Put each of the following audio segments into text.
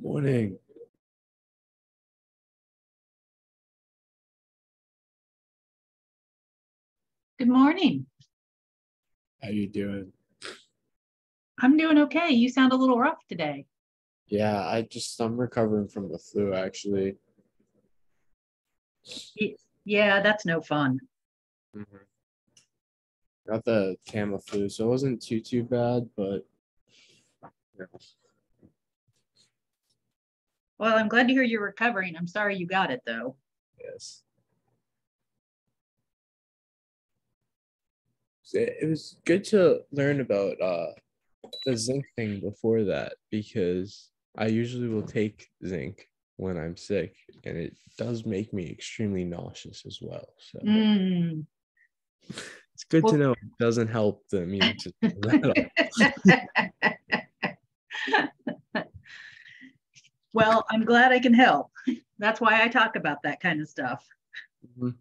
Morning. Good morning. How you doing? I'm doing okay. You sound a little rough today. Yeah, I'm recovering from the flu actually. Yeah, that's no fun. Mhm. Got the Tamiflu, so it wasn't too bad, but yeah. Well, I'm glad to hear you're recovering. I'm sorry you got it though. Yes. It was good to learn about the zinc thing before that because I usually will take zinc when I'm sick, and it does make me extremely nauseous as well. So Mm. it's good to Well, know it doesn't help the immune system at all. well, I'm glad I can help. That's why I talk about that kind of stuff. Mhm.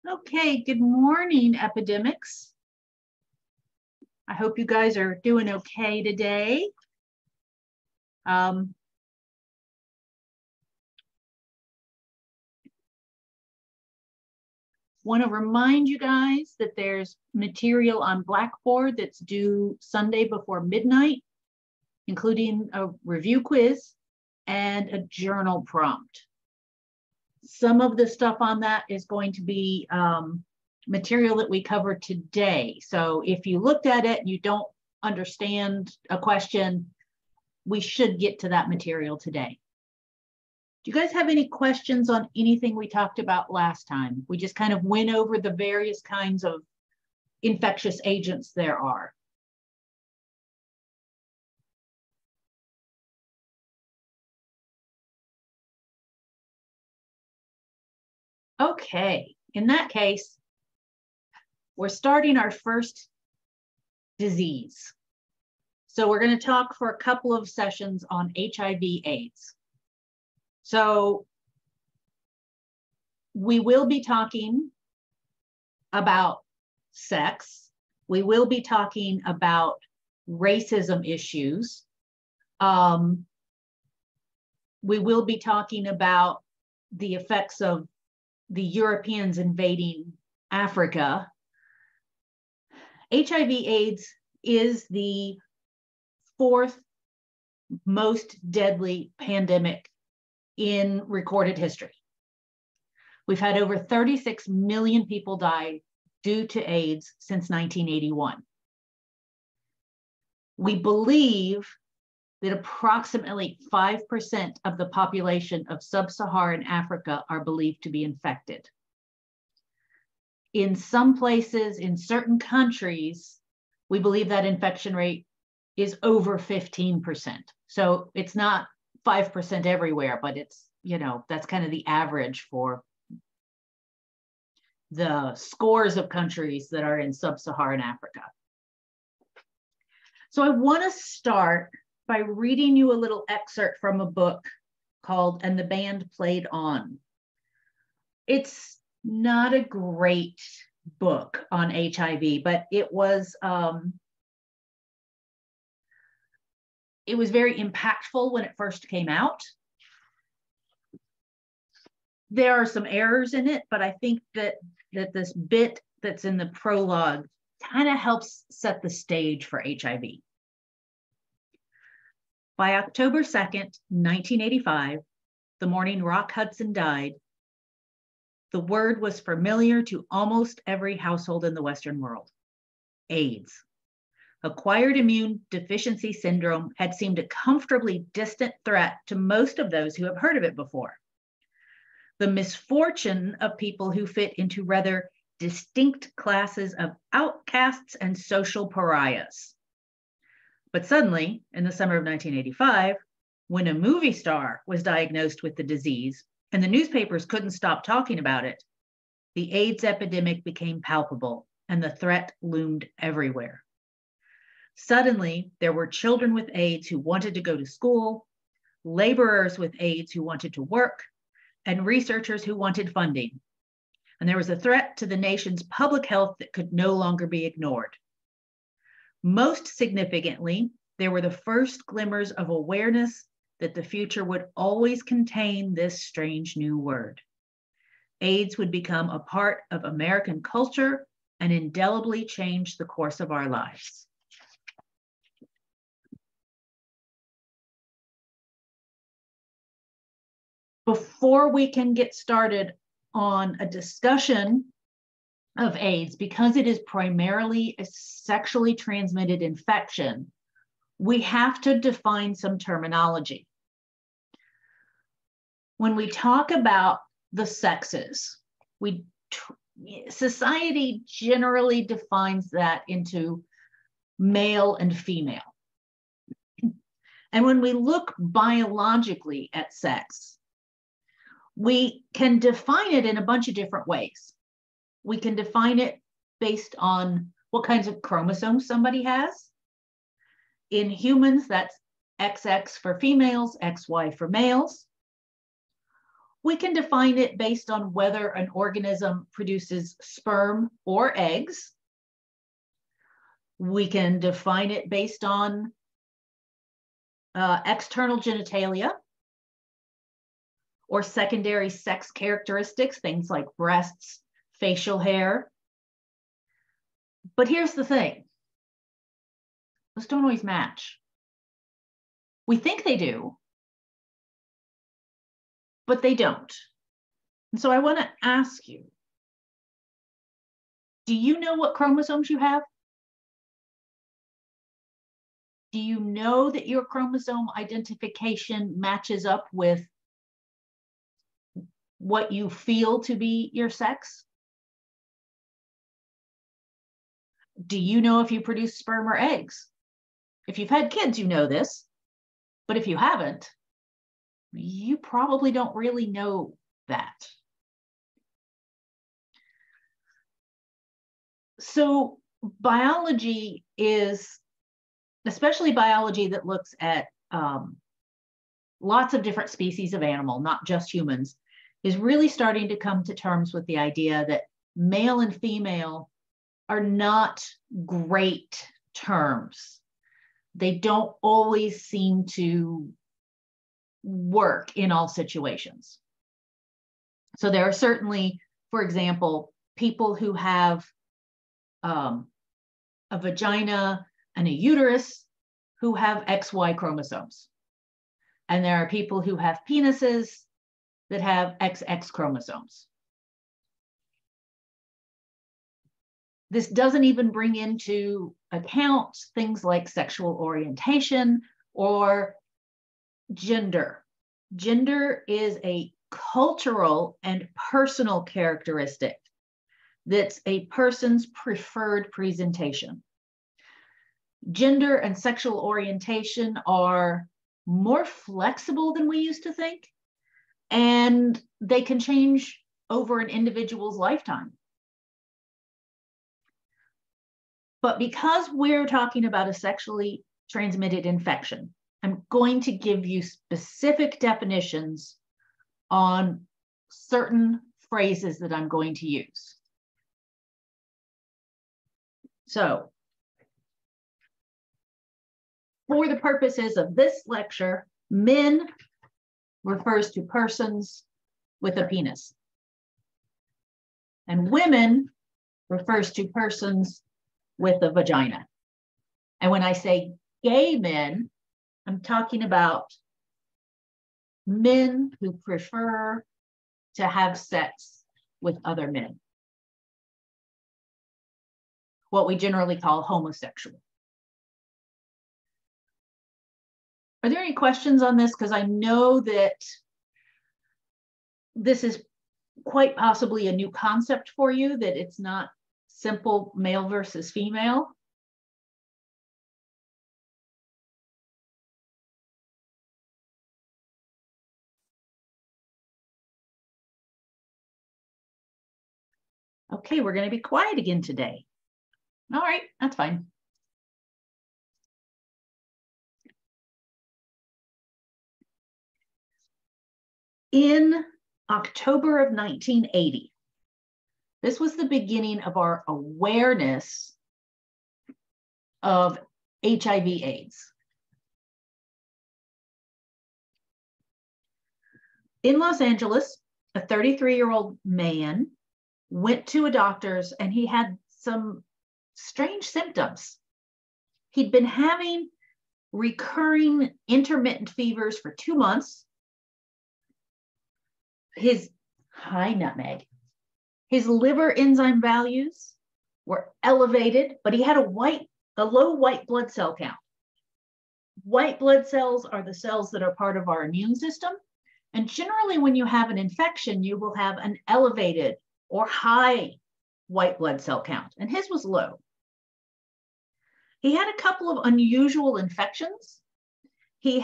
Okay, good morning, Epidemics. I hope you guys are doing okay today. Want to remind you guys that there's material on Blackboard that's due Sunday before midnight, including a review quiz and a journal prompt. Some of the stuff on that is going to be material that we covered today. So if you looked at it and you don't understand a question, we should get to that material today. Do you guys have any questions on anything we talked about last time? We just kind of went over the various kinds of infectious agents there are. Okay, in that case, we're starting our first disease. So we're going to talk for a couple of sessions on HIV/AIDS. So we will be talking about sex. We will be talking about racism issues. We will be talking about the effects of the Europeans invading Africa. HIV/AIDS is the fourth most deadly pandemic in recorded history. We've had over 36 million people die due to AIDS since 1981. We believe that approximately 5% of the population of sub-Saharan Africa are believed to be infected. In some places, in certain countries, we believe that infection rate is over 15%. So it's not 5% everywhere, but it's, that's kind of the average for the scores of countries that are in sub-Saharan Africa. So I want to start by reading you a little excerpt from a book called "And the Band Played On." It's not a great book on HIV, but it was very impactful when it first came out. There are some errors in it, but I think that this bit that's in the prologue kind of helps set the stage for HIV. By October 2nd, 1985, the morning Rock Hudson died, the word was familiar to almost every household in the Western world: AIDS. Acquired immune deficiency syndrome had seemed a comfortably distant threat to most of those who have heard of it before. The misfortune of people who fit into rather distinct classes of outcasts and social pariahs. But suddenly, in the summer of 1985, when a movie star was diagnosed with the disease and the newspapers couldn't stop talking about it, the AIDS epidemic became palpable and the threat loomed everywhere. Suddenly, there were children with AIDS who wanted to go to school, laborers with AIDS who wanted to work, and researchers who wanted funding. And there was a threat to the nation's public health that could no longer be ignored. Most significantly, there were the first glimmers of awareness that the future would always contain this strange new word. AIDS would become a part of American culture and indelibly change the course of our lives. Before we can get started on a discussion of AIDS, because it is primarily a sexually transmitted infection, we have to define some terminology. When we talk about the sexes, society generally defines that into male and female. And when we look biologically at sex, we can define it in a bunch of different ways. We can define it based on what kinds of chromosomes somebody has. In humans, that's XX for females, XY for males. We can define it based on whether an organism produces sperm or eggs. We can define it based on external genitalia or secondary sex characteristics, things like breasts, facial hair. But here's the thing. Those don't always match. We think they do, but they don't. And so I want to ask you, do you know what chromosomes you have? Do you know that your chromosome identification matches up with what you feel to be your sex? Do you know if you produce sperm or eggs? If you've had kids, you know this, but if you haven't, you probably don't really know that. So biology is, especially biology that looks at lots of different species of animal, not just humans, is really starting to come to terms with the idea that male and female are not great terms. They don't always seem to work in all situations. So there are certainly, for example, people who have a vagina and a uterus who have XY chromosomes. And there are people who have penises that have XX chromosomes. This doesn't even bring into account things like sexual orientation or gender. Gender is a cultural and personal characteristic that's a person's preferred presentation. Gender and sexual orientation are more flexible than we used to think, and they can change over an individual's lifetime. But because we're talking about a sexually transmitted infection, I'm going to give you specific definitions on certain phrases that I'm going to use. So for the purposes of this lecture, men refers to persons with a penis. And women refers to persons with a vagina. And when I say gay men, I'm talking about men who prefer to have sex with other men, what we generally call homosexual. Are there any questions on this? Because I know that this is quite possibly a new concept for you, that it's not simple male versus female. Okay, we're going to be quiet again today. All right, that's fine. In October of 1980, this was the beginning of our awareness of HIV/AIDS. In Los Angeles, a 33-year-old man went to a doctor's and he had some strange symptoms. He'd been having recurring intermittent fevers for 2 months. His liver enzyme values were elevated, but he had a low white blood cell count. White blood cells are the cells that are part of our immune system. And generally, when you have an infection, you will have an elevated or high white blood cell count, and his was low. He had a couple of unusual infections. He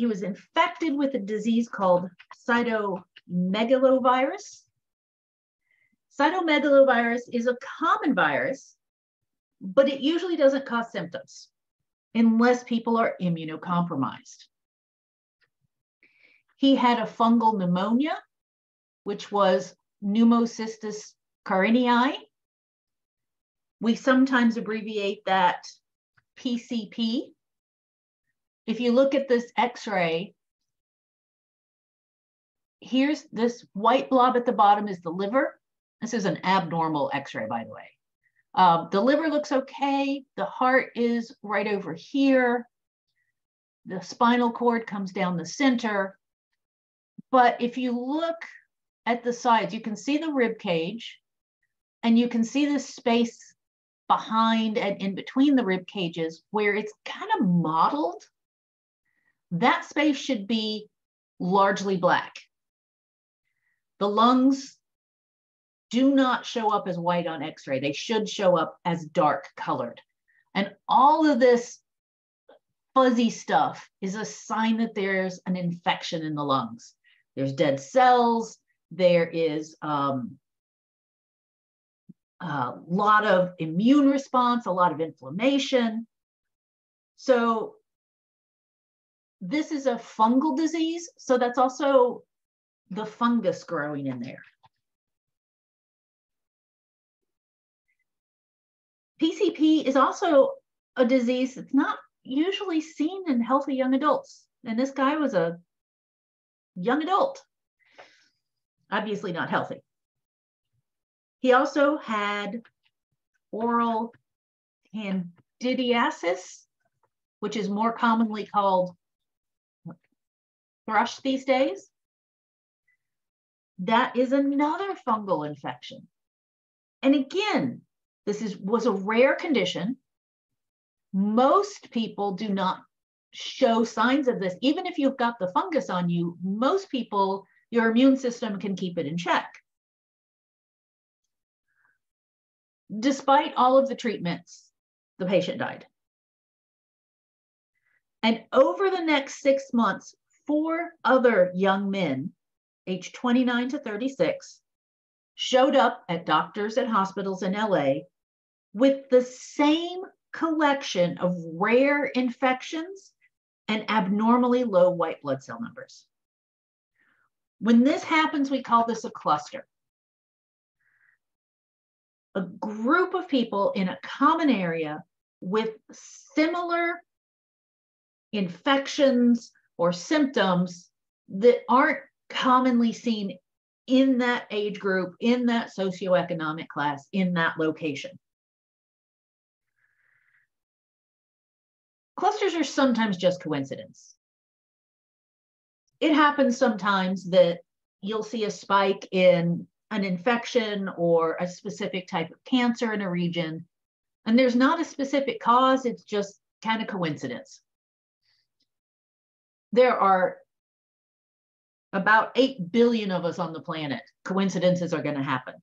was infected with a disease called cytomegalovirus. Cytomegalovirus is a common virus, but it usually doesn't cause symptoms unless people are immunocompromised. He had a fungal pneumonia, which was pneumocystis carinii. We sometimes abbreviate that PCP. If you look at this X-ray, here's this white blob at the bottom is the liver. This is an abnormal X-ray, by the way. The liver looks okay. The heart is right over here. The spinal cord comes down the center. But if you look at the sides, you can see the rib cage, and you can see the space behind and in between the rib cages where it's kind of mottled. That space should be largely black. The lungs do not show up as white on X-ray. They should show up as dark colored. And all of this fuzzy stuff is a sign that there's an infection in the lungs. There's dead cells. There is a lot of immune response, a lot of inflammation. So this is a fungal disease. So that's also the fungus growing in there. PCP is also a disease that's not usually seen in healthy young adults. And this guy was a young adult, obviously not healthy. He also had oral candidiasis, which is more commonly called thrush these days. That is another fungal infection. And again, this was a rare condition. Most people do not show signs of this. Even if you've got the fungus on you, most people, your immune system can keep it in check. Despite all of the treatments, the patient died. And over the next 6 months, 4 other young men, aged 29 to 36, showed up at doctors and hospitals in LA with the same collection of rare infections and abnormally low white blood cell numbers. When this happens, we call this a cluster. a group of people in a common area with similar infections or symptoms that aren't commonly seen in that age group, in that socioeconomic class, in that location. Clusters are sometimes just coincidence. It happens sometimes that you'll see a spike in an infection or a specific type of cancer in a region, and there's not a specific cause, it's just kind of coincidence. There are about 8 billion of us on the planet. Coincidences are going to happen.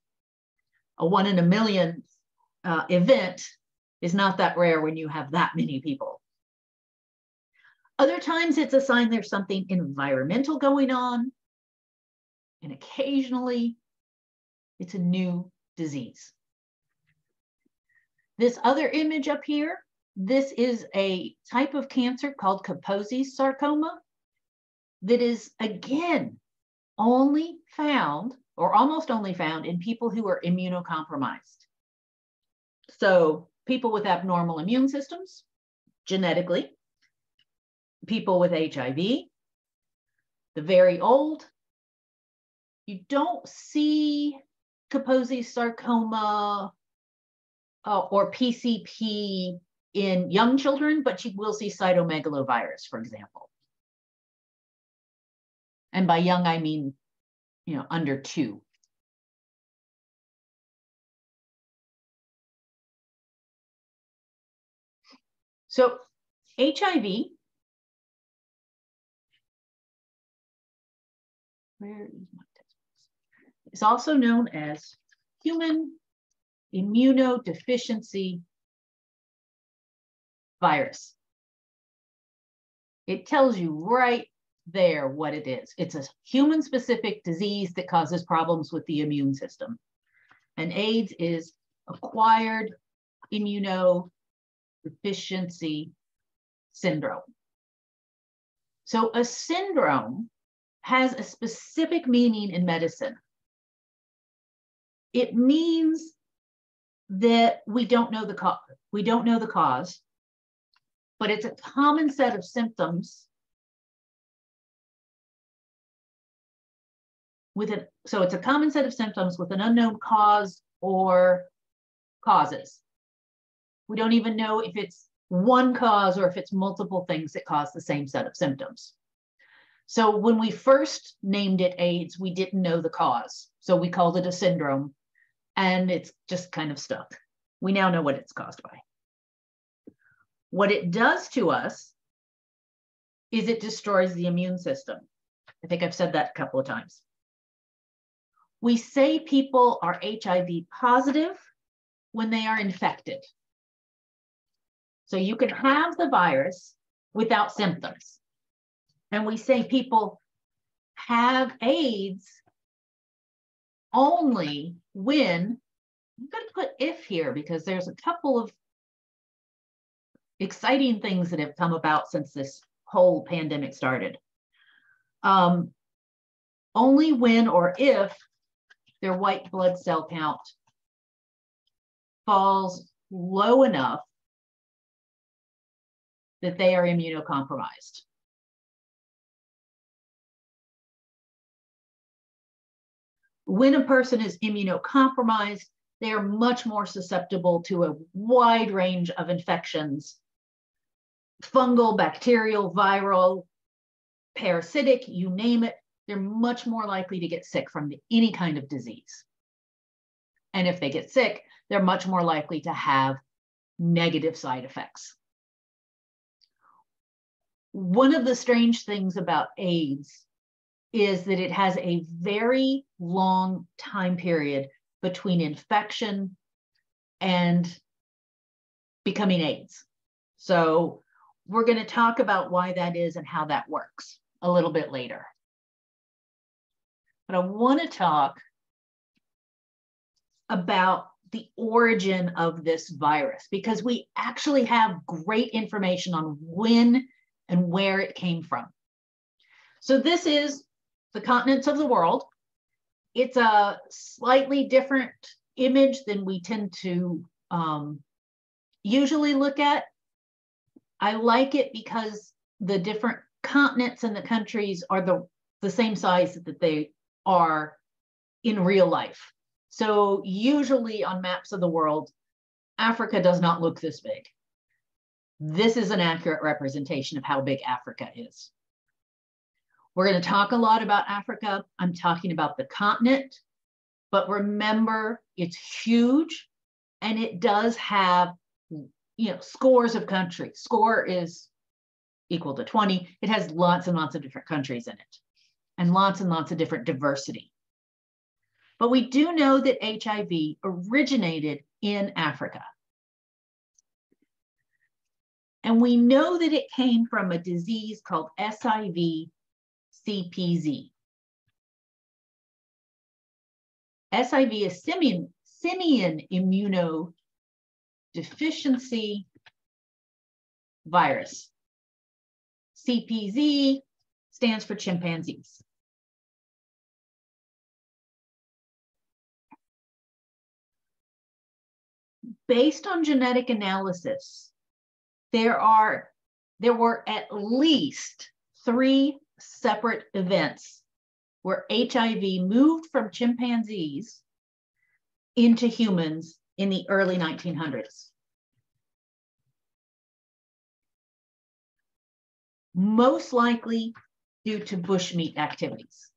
A 1 in a million event is not that rare when you have that many people. Other times it's a sign there's something environmental going on, and occasionally it's a new disease. This other image up here, this is a type of cancer called Kaposi's sarcoma that is, again, only found or almost only found in people who are immunocompromised. So people with abnormal immune systems, genetically, people with HIV, the very old. You don't see Kaposi's sarcoma or PCP in young children, but you will see cytomegalovirus, for example. And by young, I mean, under 2. So HIV, where is my textbooks? It's also known as human immunodeficiency virus. It tells you right there what it is. It's a human-specific disease that causes problems with the immune system. And AIDS is acquired immunodeficiency syndrome. So a syndrome has a specific meaning in medicine. It means that we don't know the cause. We don't know the cause, but it's a common set of symptoms so it's a common set of symptoms with an unknown cause or causes. We don't even know if it's one cause or if it's multiple things that cause the same set of symptoms. So when we first named it AIDS, we didn't know the cause. So we called it a syndrome, and it's just kind of stuck. We now know what it's caused by. What it does to us is it destroys the immune system. I think I've said that a couple of times. We say people are HIV positive when they are infected. So you can have the virus without symptoms. And we say people have AIDS only when, I'm going to put if here because there's a couple of exciting things that have come about since this whole pandemic started. Only when or if their white blood cell count falls low enough that they are immunocompromised. When a person is immunocompromised, they are much more susceptible to a wide range of infections, fungal, bacterial, viral, parasitic, you name it. They're much more likely to get sick from any kind of disease. And if they get sick, they're much more likely to have negative side effects. One of the strange things about AIDS is that it has a very long time period between infection and becoming AIDS. So we're going to talk about why that is and how that works a little bit later. But I want to talk about the origin of this virus because we actually have great information on when and where it came from. So this is the continents of the world. It's a slightly different image than we tend to usually look at. I like it because the different continents and the countries are the same size that they are in real life. So usually on maps of the world, Africa does not look this big. This is an accurate representation of how big Africa is. We're going to talk a lot about Africa. I'm talking about the continent, but remember, it's huge and it does have, scores of countries. Score is equal to 20. It has lots and lots of different countries in it and lots of different diversity. But we do know that HIV originated in Africa. And we know that it came from a disease called SIV-CPZ. SIV is simian immunodeficiency virus. CPZ stands for chimpanzees. Based on genetic analysis, there were at least 3 separate events where HIV moved from chimpanzees into humans in the early 1900s. Most likely due to bushmeat activities.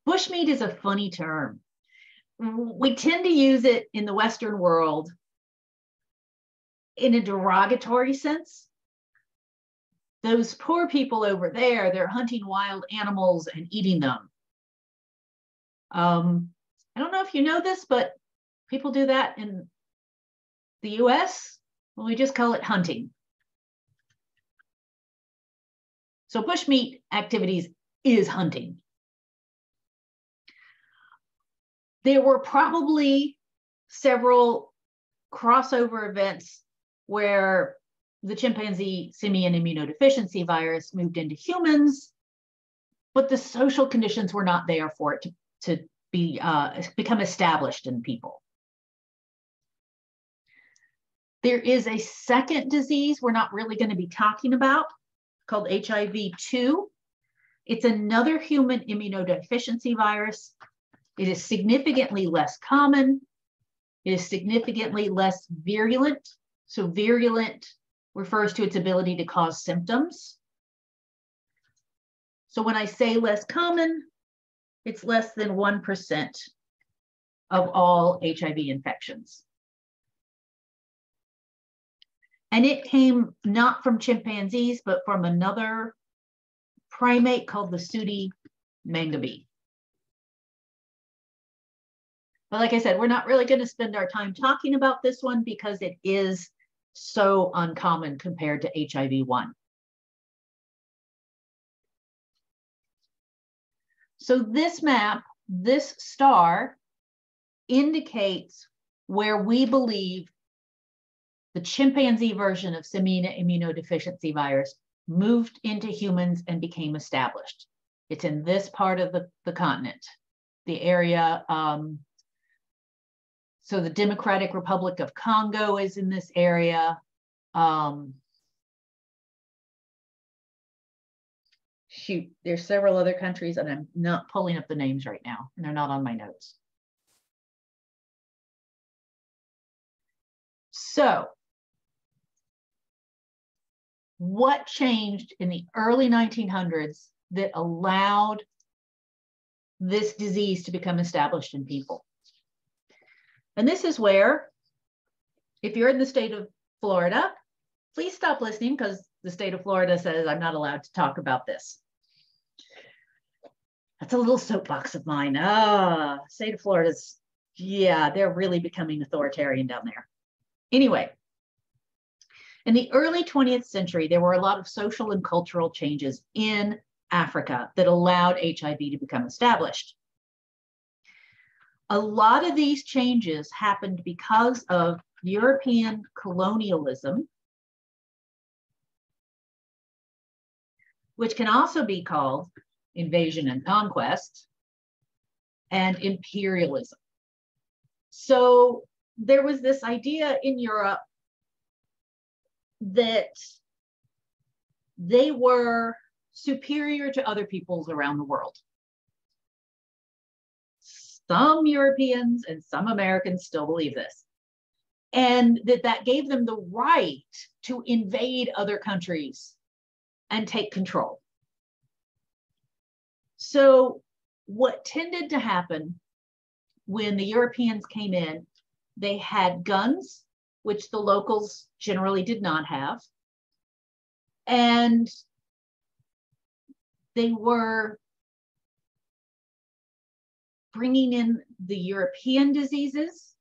Bushmeat is a funny term. We tend to use it in the Western world in a derogatory sense. Those poor people over there, they're hunting wild animals and eating them. I don't know if you know this, but people do that in the US. Well, we just call it hunting. So bushmeat activities is hunting. There were probably several crossover events where the chimpanzee simian immunodeficiency virus moved into humans, but the social conditions were not there for it to become established in people. There is a second disease we're not really going to be talking about called HIV-2. It's another human immunodeficiency virus. It is significantly less common. It is significantly less virulent. So virulent refers to its ability to cause symptoms. So when I say less common, it's less than 1% of all HIV infections. And it came not from chimpanzees, but from another primate called the sooty mangabey. But like I said, we're not really going to spend our time talking about this one because it is so uncommon compared to HIV-1. So this map, this star, indicates where we believe the chimpanzee version of simian immunodeficiency virus moved into humans and became established. It's in this part of the continent, the area. So the Democratic Republic of Congo is in this area. Shoot, there's several other countries and I'm not pulling up the names right now and they're not on my notes. So what changed in the early 1900s that allowed this disease to become established in people? And this is where, if you're in the state of Florida, please stop listening because the state of Florida says I'm not allowed to talk about this. That's a little soapbox of mine. State of Florida's, yeah, they're really becoming authoritarian down there. Anyway, in the early 20th century, there were a lot of social and cultural changes in Africa that allowed HIV to become established. A lot of these changes happened because of European colonialism, which can also be called invasion and conquest, and imperialism. So there was this idea in Europe that they were superior to other peoples around the world. Some Europeans and some Americans still believe this. And that gave them the right to invade other countries and take control. So what tended to happen when the Europeans came in, they had guns, which the locals generally did not have. And they were bringing in the European diseases,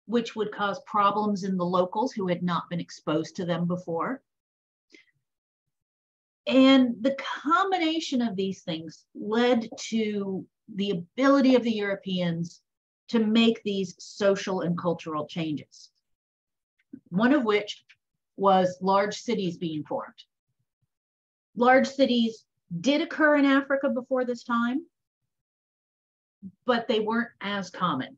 which would cause problems in the locals who had not been exposed to them before. And the combination of these things led to the ability of the Europeans to make these social and cultural changes, one of which was large cities being formed. Large cities did occur in Africa before this time, but they weren't as common.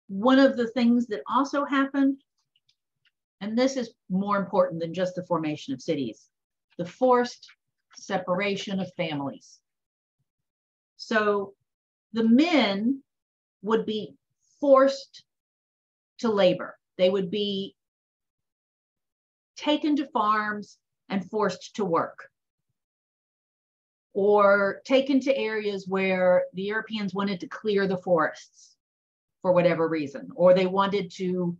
One of the things that also happened, and this is more important than just the formation of cities, the forced separation of families. So the men would be forced to labor. They would be taken to farms and forced to work, or taken to areas where the Europeans wanted to clear the forests for whatever reason, or they wanted to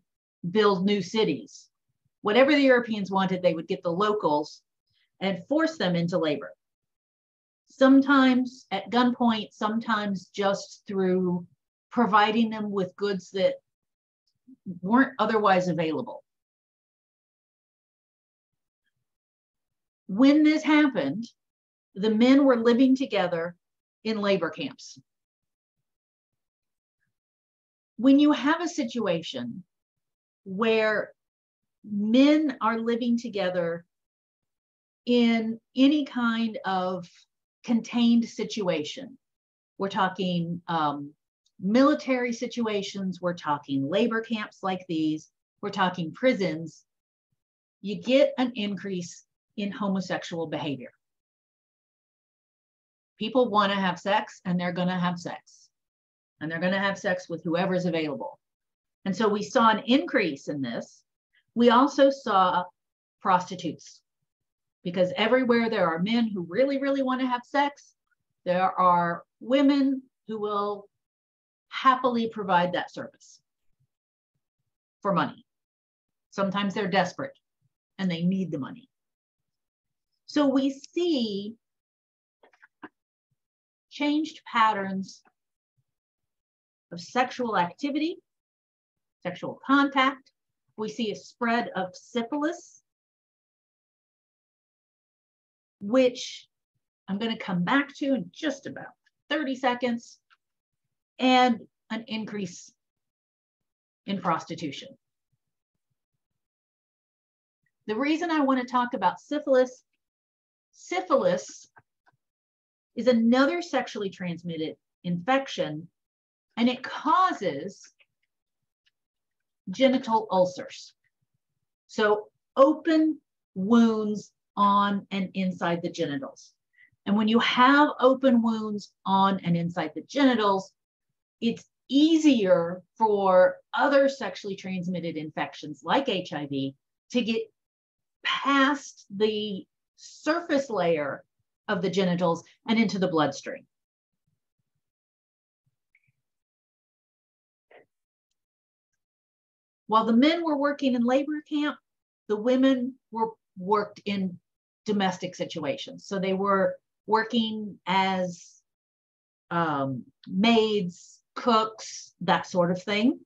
build new cities. Whatever the Europeans wanted, they would get the locals and force them into labor. Sometimes at gunpoint, sometimes just through providing them with goods that weren't otherwise available. When this happened, the men were living together in labor camps. When you have a situation where men are living together in any kind of contained situation, we're talking military situations, we're talking labor camps like these, we're talking prisons, you get an increase in homosexual behavior. People want to have sex, and they're going to have sex. And they're going to have sex with whoever's available. And so we saw an increase in this. We also saw prostitutes, because everywhere there are men who really, really want to have sex, there are women who will happily provide that service for money. Sometimes they're desperate and they need the money. So we see changed patterns of sexual activity, sexual contact. We see a spread of syphilis, which I'm going to come back to in just about 30 seconds, and an increase in prostitution. The reason I want to talk about syphilis is another sexually transmitted infection, and it causes genital ulcers. So open wounds on and inside the genitals. And when you have open wounds on and inside the genitals, it's easier for other sexually transmitted infections like HIV to get past the surface layer of the genitals and into the bloodstream. While the men were working in labor camp, the women were worked in domestic situations. So they were working as maids, cooks, that sort of thing.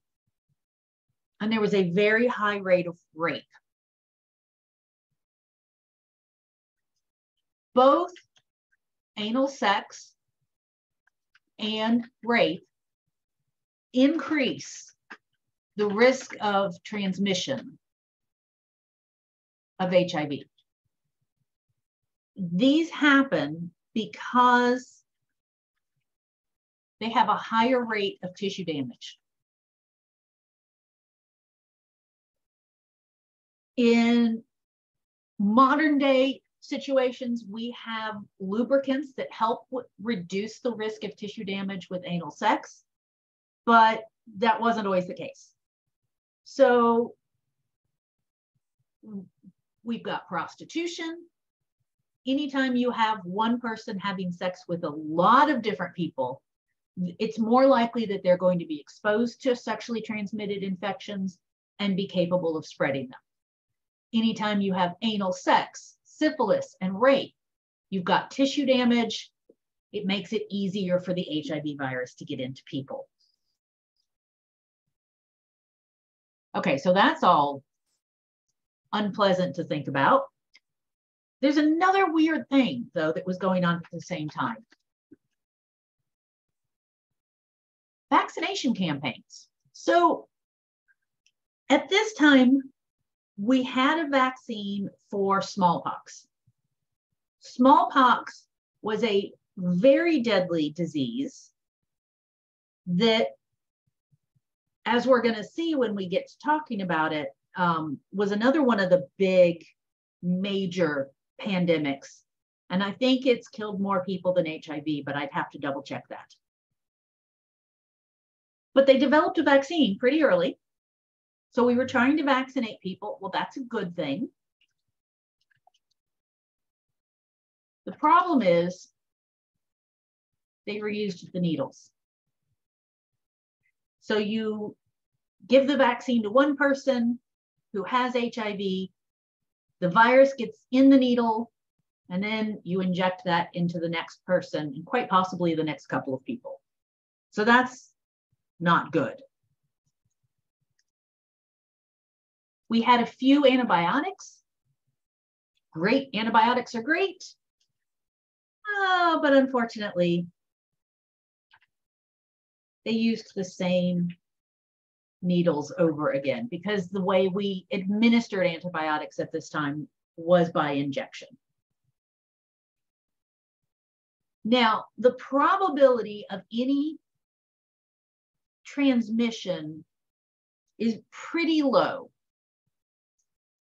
And there was a very high rate of rape. Both anal sex and rape increase the risk of transmission of HIV. These happen because they have a higher rate of tissue damage. In modern day situations, we have lubricants that help reduce the risk of tissue damage with anal sex, but that wasn't always the case. So we've got prostitution. Anytime you have one person having sex with a lot of different people, it's more likely that they're going to be exposed to sexually transmitted infections and be capable of spreading them. Anytime you have anal sex, syphilis, and rape, you've got tissue damage. It makes it easier for the HIV virus to get into people. Okay, so that's all unpleasant to think about. There's another weird thing, though, that was going on at the same time. Vaccination campaigns. So at this time, we had a vaccine for smallpox. Smallpox was a very deadly disease that, as we're going to see when we get to talking about it, was another one of the big major pandemics. And I think it's killed more people than HIV, but I'd have to double check that. But they developed a vaccine pretty early. So we were trying to vaccinate people. Well, that's a good thing. The problem is they reused the needles. So you give the vaccine to one person who has HIV, the virus gets in the needle, and then you inject that into the next person, and quite possibly the next couple of people. So that's not good. We had a few antibiotics. Great, antibiotics are great. But unfortunately, they used the same needles over again because the way we administered antibiotics at this time was by injection. Now, the probability of any transmission is pretty low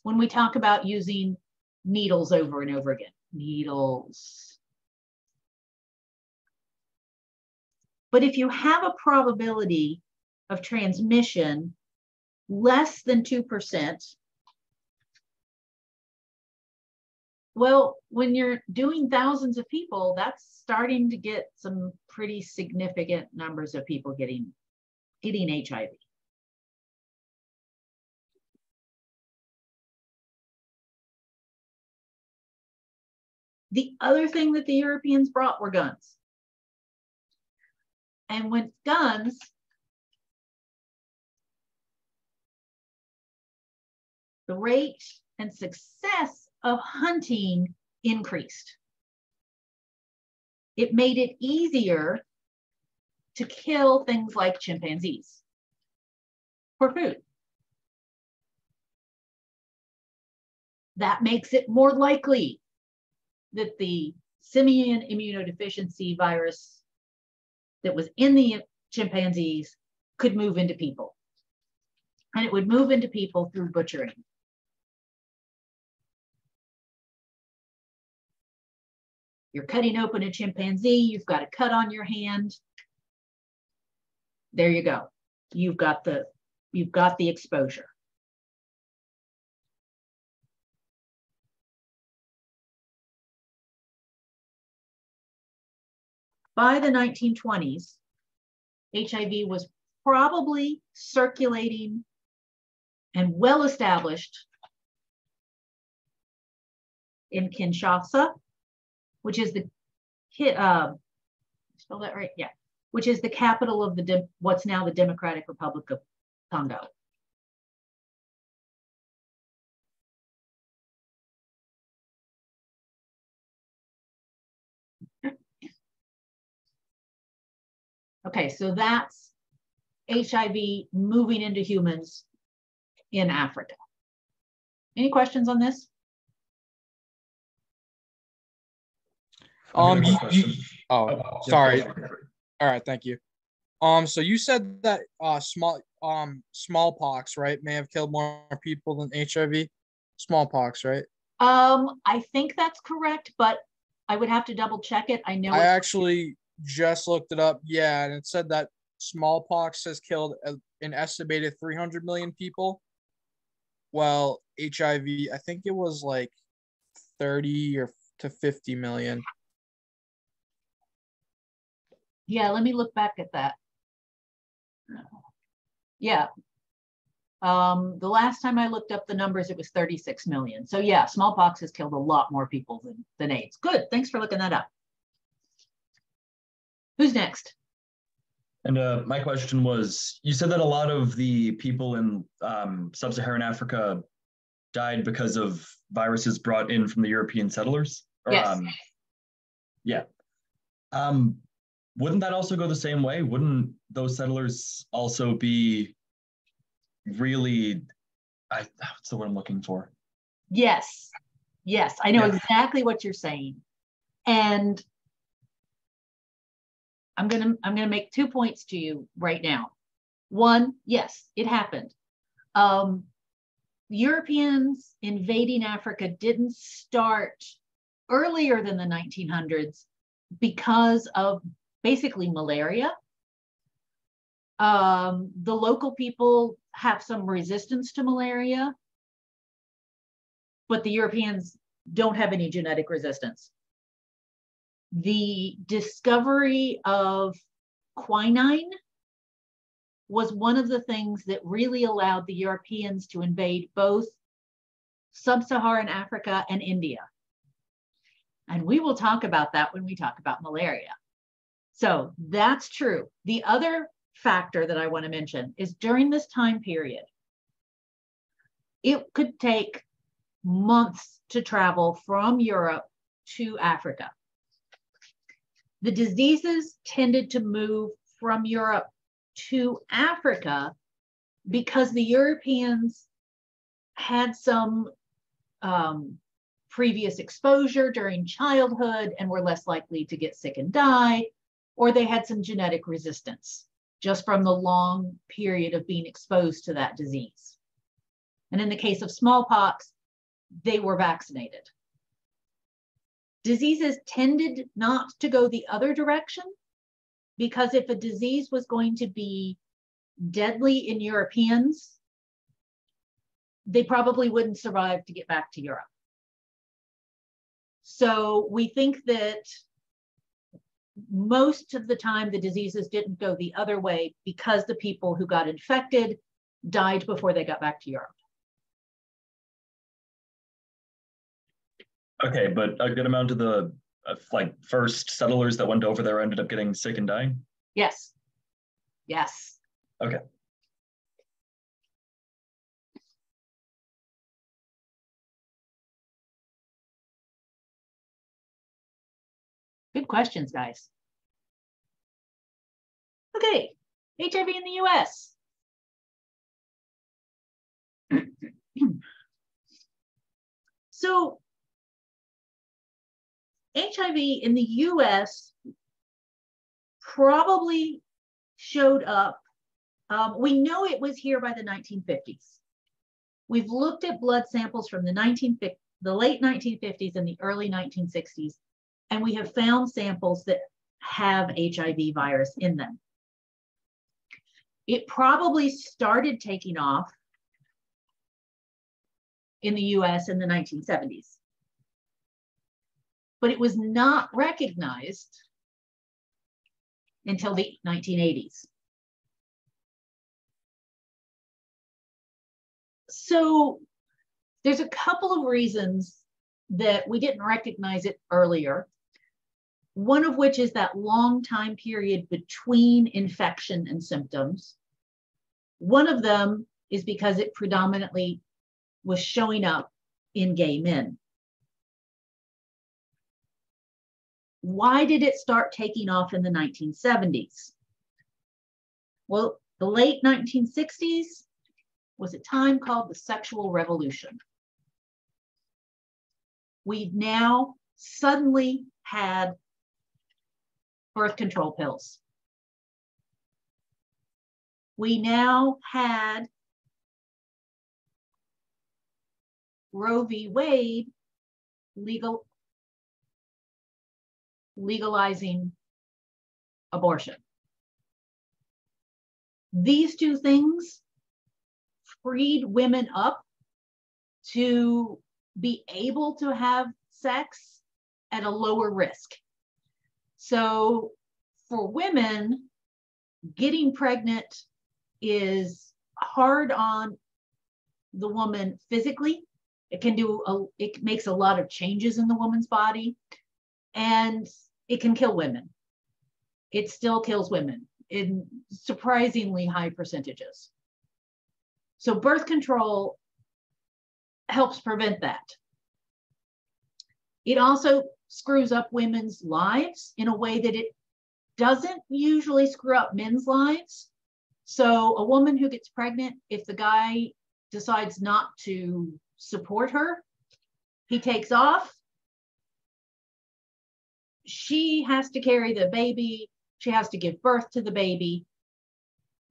when we talk about using needles over and over again. Needles. But if you have a probability of transmission less than 2%, well, when you're doing thousands of people, that's starting to get some pretty significant numbers of people getting HIV. The other thing that the Europeans brought were guns. And with guns, the rate and success of hunting increased. It made it easier to kill things like chimpanzees for food. That makes it more likely that the simian immunodeficiency virus that was in the chimpanzees could move into people. And it would move into people through butchering. You're cutting open a chimpanzee, you've got a cut on your hand. There you go. You've got the exposure. By the 1920s, HIV was probably circulating and well established in Kinshasa, which is the spell that right? Yeah, which is the capital of what's now the Democratic Republic of Congo. Okay, so that's HIV moving into humans in Africa. Any questions on this? Sorry. All right, thank you. So you said that smallpox, right, may have killed more people than HIV. Smallpox, right? I think that's correct, but I would have to double check it. I know I actually just looked it up. Yeah, and it said that smallpox has killed an estimated 300 million people. Well, HIV, I think it was like 30 or to 50 million. Yeah, let me look back at that. Yeah. The last time I looked up the numbers, it was 36 million. So yeah, smallpox has killed a lot more people than AIDS. Good, thanks for looking that up. Who's next? And my question was, you said that a lot of the people in sub-Saharan Africa died because of viruses brought in from the European settlers? Or, yes. Yeah. Wouldn't that also go the same way? Wouldn't those settlers also be really, what's the word I'm looking for? Yes. Yes, I know exactly what you're saying. And I'm gonna make 2 points to you right now. One, yes, it happened. Europeans invading Africa didn't start earlier than the 1900s because of basically malaria. The local people have some resistance to malaria, but the Europeans don't have any genetic resistance. The discovery of quinine was one of the things that really allowed the Europeans to invade both sub-Saharan Africa and India. And we will talk about that when we talk about malaria. So that's true. The other factor that I want to mention is during this time period, it could take months to travel from Europe to Africa. The diseases tended to move from Europe to Africa because the Europeans had some previous exposure during childhood and were less likely to get sick and die, or they had some genetic resistance just from the long period of being exposed to that disease. And in the case of smallpox, they were vaccinated. Diseases tended not to go the other direction, because if a disease was going to be deadly in Europeans, they probably wouldn't survive to get back to Europe. So we think that most of the time the diseases didn't go the other way because the people who got infected died before they got back to Europe. Okay, but a good amount of the first settlers that went over there ended up getting sick and dying? Yes. Yes. Okay. Good questions, guys. Okay, HIV in the US. So HIV in the US probably showed up. We know it was here by the 1950s. We've looked at blood samples from the late 1950s and the early 1960s, and we have found samples that have HIV virus in them. It probably started taking off in the US in the 1970s, but it was not recognized until the 1980s. So there's a couple of reasons that we didn't recognize it earlier. One of which is that long time period between infection and symptoms. One of them is because it predominantly was showing up in gay men. Why did it start taking off in the 1970s? Well, the late 1960s was a time called the sexual revolution. We now suddenly had birth control pills. We now had Roe v. Wade legalizing abortion. These two things freed women up to be able to have sex at a lower risk. So for women, getting pregnant is hard on the woman physically. It makes a lot of changes in the woman's body, and it can kill women. It still kills women in surprisingly high percentages. So birth control helps prevent that. It also screws up women's lives in a way that it doesn't usually screw up men's lives. So a woman who gets pregnant, if the guy decides not to support her, he takes off. She has to carry the baby. She has to give birth to the baby.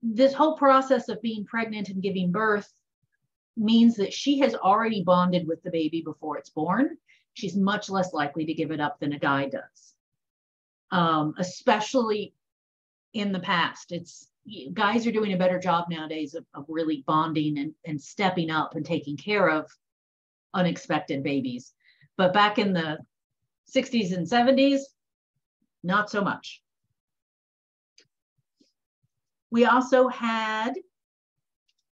This whole process of being pregnant and giving birth means that she has already bonded with the baby before it's born. She's much less likely to give it up than a guy does, especially in the past. Guys are doing a better job nowadays of really bonding and stepping up and taking care of unexpected babies. But back in the 60s and 70s, not so much. We also had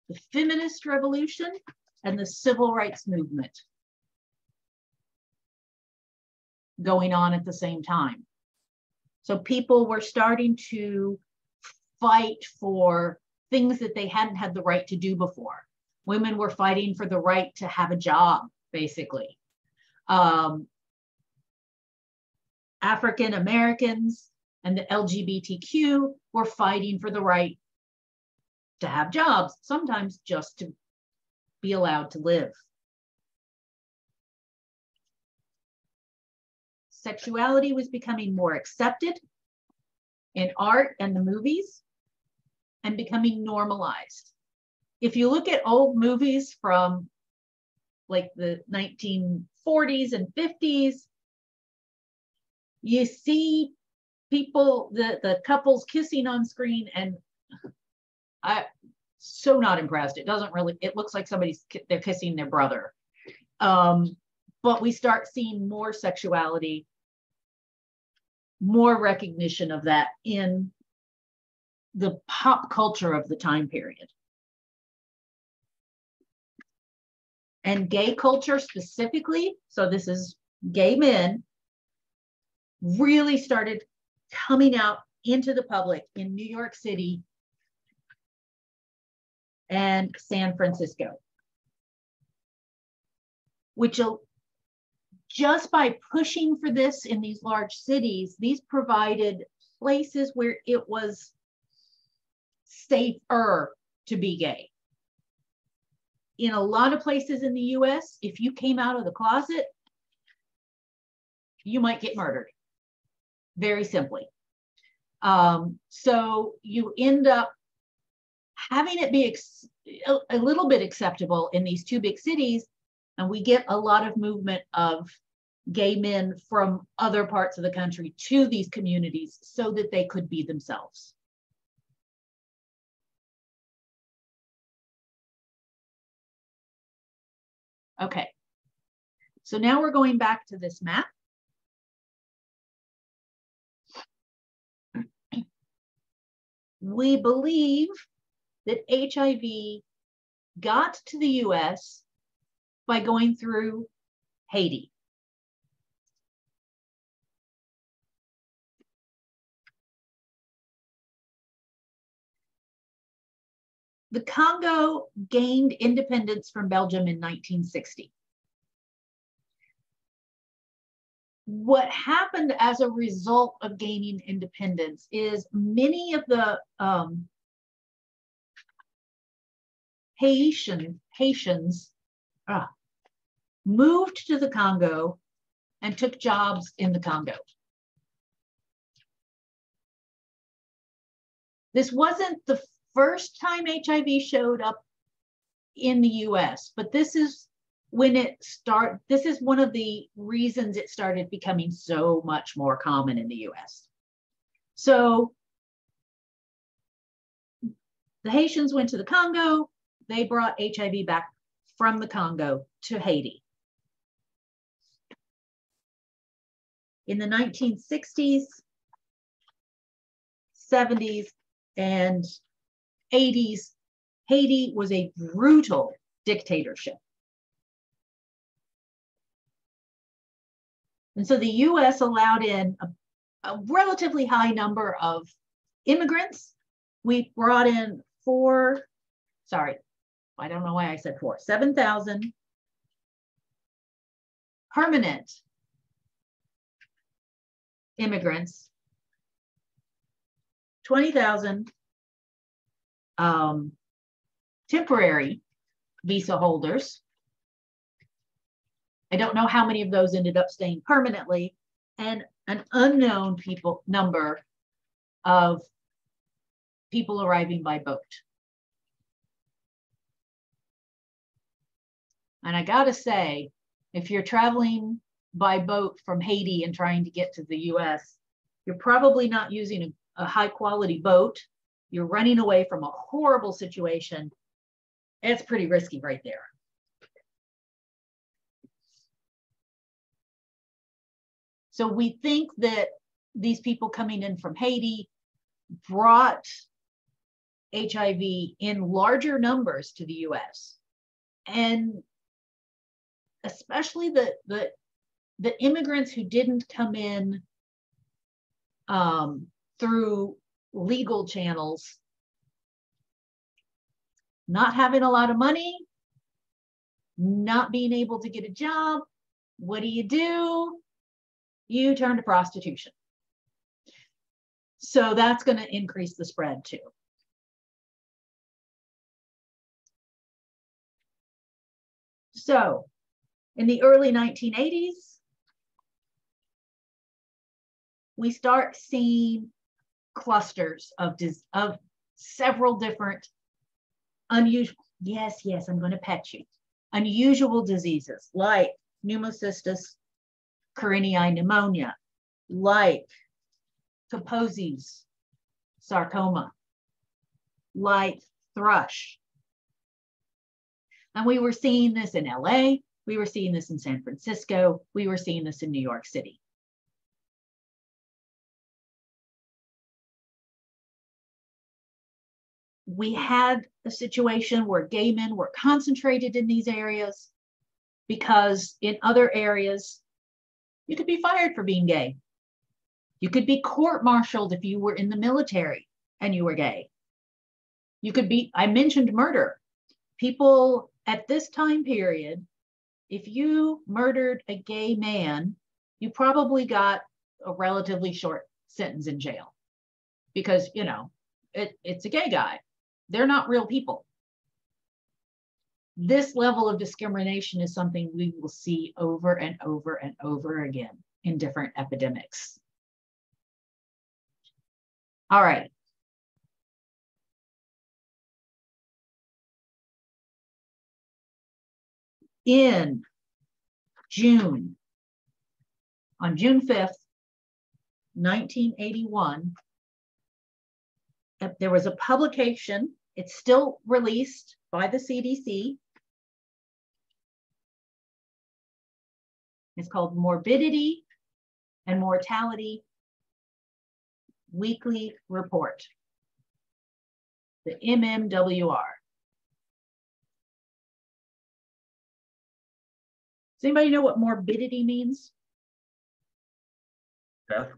the feminist revolution and the civil rights movement going on at the same time. So people were starting to fight for things that they hadn't had the right to do before. Women were fighting for the right to have a job, basically. African Americans and the LGBTQ were fighting for the right to have jobs, sometimes just to be allowed to live. Sexuality was becoming more accepted in art and the movies and becoming normalized. If you look at old movies from like the 1940s and 50s, you see people, the couples kissing on screen, and I'm so not impressed. It looks like they're kissing their brother. But we start seeing more sexuality, more recognition of that in the pop culture of the time period. And gay culture specifically, so this is gay men, really started coming out into the public in New York City and San Francisco, which just by pushing for this in these large cities, these provided places where it was safer to be gay. In a lot of places in the US, if you came out of the closet, you might get murdered, very simply. So you end up having it be a little bit acceptable in these two big cities, and we get a lot of movement of gay men from other parts of the country to these communities so that they could be themselves. Okay, so now we're going back to this map. We believe that HIV got to the US by going through Haiti. The Congo gained independence from Belgium in 1960. What happened as a result of gaining independence is many of the Haitians moved to the Congo and took jobs in the Congo. This wasn't the first time HIV showed up in the US, but this is when this is one of the reasons it started becoming so much more common in the US. So the Haitians went to the Congo, they brought HIV back from the Congo to Haiti. In the 1960s, 70s, and 80s, Haiti was a brutal dictatorship. And so the US allowed in a relatively high number of immigrants. We brought in 7,000 permanent immigrants, 20,000 temporary visa holders. I don't know how many of those ended up staying permanently, and an unknown number of people arriving by boat. And I gotta say, if you're traveling by boat from Haiti and trying to get to the US, you're probably not using a high quality boat. You're running away from a horrible situation. It's pretty risky right there. So we think that these people coming in from Haiti brought HIV in larger numbers to the US. And especially the immigrants who didn't come in through legal channels, not having a lot of money, not being able to get a job. What do? You turn to prostitution. So that's going to increase the spread too. So in the early 1980s, we start seeing clusters of several different unusual, yes, I'm going to pet you, unusual diseases like pneumocystis carinii pneumonia, like Kaposi's sarcoma, like thrush. And we were seeing this in LA, we were seeing this in San Francisco, we were seeing this in New York City. We had a situation where gay men were concentrated in these areas because in other areas, you could be fired for being gay. You could be court-martialed if you were in the military and you were gay. You could be, I mentioned murder. People at this time period, if you murdered a gay man, you probably got a relatively short sentence in jail because, you know, it's a gay guy. They're not real people. This level of discrimination is something we will see over and over and over again in different epidemics. All right. In June, on June 5th, 1981, there was a publication. It's still released by the CDC. It's called Morbidity and Mortality Weekly Report, the MMWR. Does anybody know what morbidity means? Death.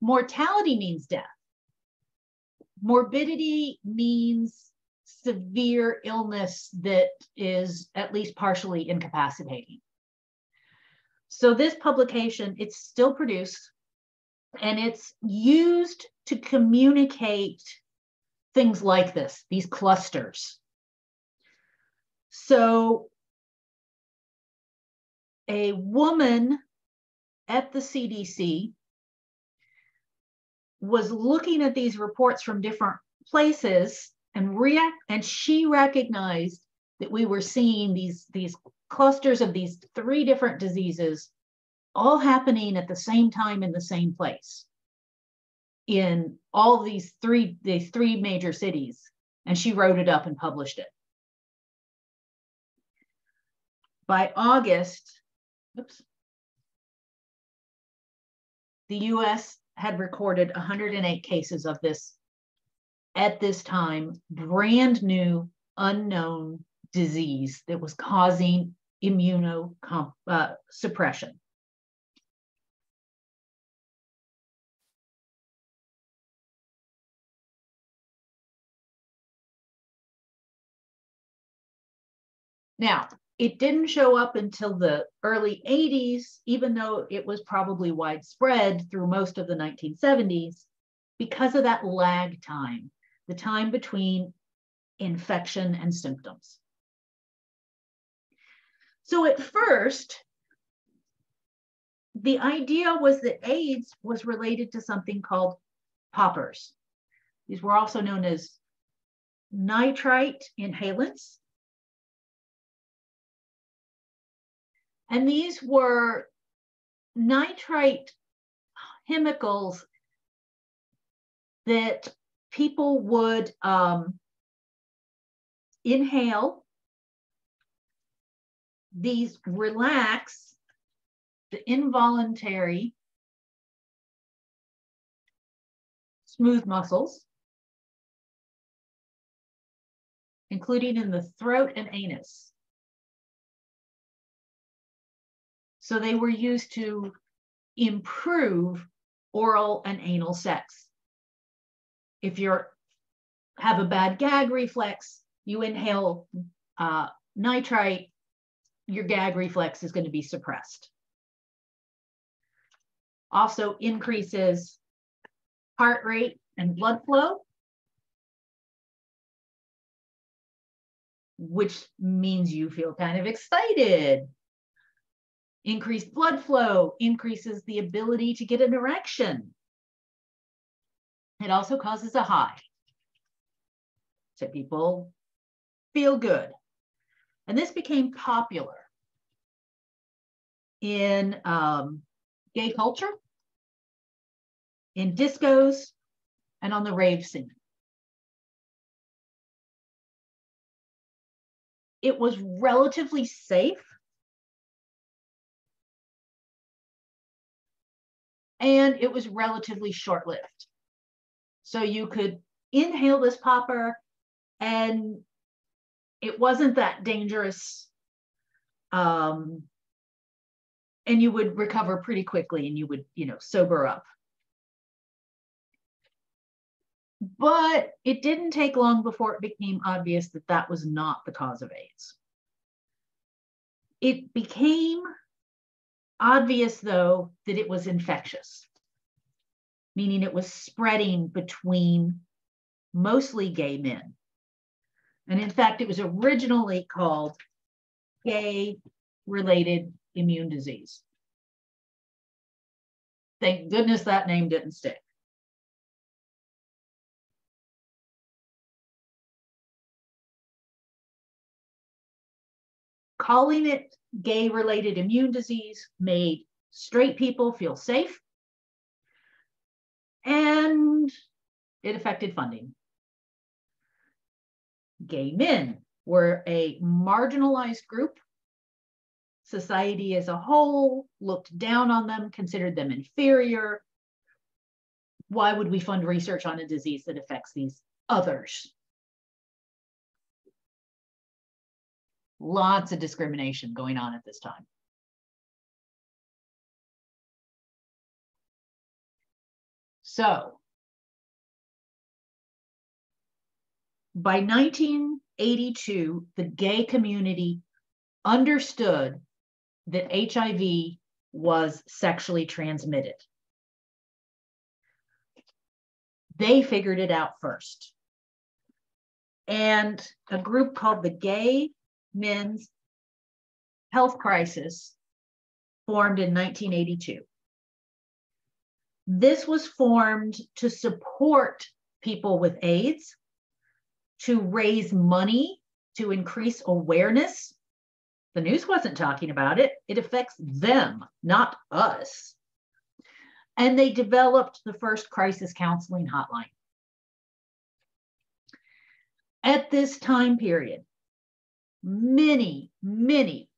Mortality means death. Morbidity means severe illness that is at least partially incapacitating. So this publication, it's still produced and it's used to communicate things like this, these clusters. So a woman at the CDC was looking at these reports from different places and she recognized that we were seeing these clusters of these 3 different diseases all happening at the same time in the same place in all these three major cities. And she wrote it up and published it. By August, the US had recorded 108 cases of this at this time, brand new, unknown disease that was causing immunosuppression. Now, it didn't show up until the early 80s, even though it was probably widespread through most of the 1970s, because of that lag time, the time between infection and symptoms. So at first, the idea was that AIDS was related to something called poppers. These were also known as nitrite inhalants. And these were nitrite chemicals that people would inhale. These relax the involuntary smooth muscles, including in the throat and anus. So they were used to improve oral and anal sex. If you have a bad gag reflex, you inhale nitrite, your gag reflex is going to be suppressed. Also increases heart rate and blood flow, which means you feel kind of excited. Increased blood flow increases the ability to get an erection. It also causes a high. So people feel good. And this became popular in gay culture, in discos, and on the rave scene. It was relatively safe. And it was relatively short-lived. So you could inhale this popper and it wasn't that dangerous. And you would recover pretty quickly and you would, sober up. But it didn't take long before it became obvious that that was not the cause of AIDS. It became obvious, though, that it was infectious, meaning it was spreading between mostly gay men. And in fact, it was originally called gay-related immune disease. Thank goodness that name didn't stick. Calling it gay-related immune disease made straight people feel safe, and it affected funding. Gay men were a marginalized group. Society as a whole looked down on them, considered them inferior. Why would we fund research on a disease that affects these others? Lots of discrimination going on at this time. So, by 1982, the gay community understood that HIV was sexually transmitted. They figured it out first. And a group called the Gay Men's Health Crisis formed in 1982. This was formed to support people with AIDS, to raise money, to increase awareness. The news wasn't talking about it. It affects them, not us. And they developed the first crisis counseling hotline. At this time period, many, many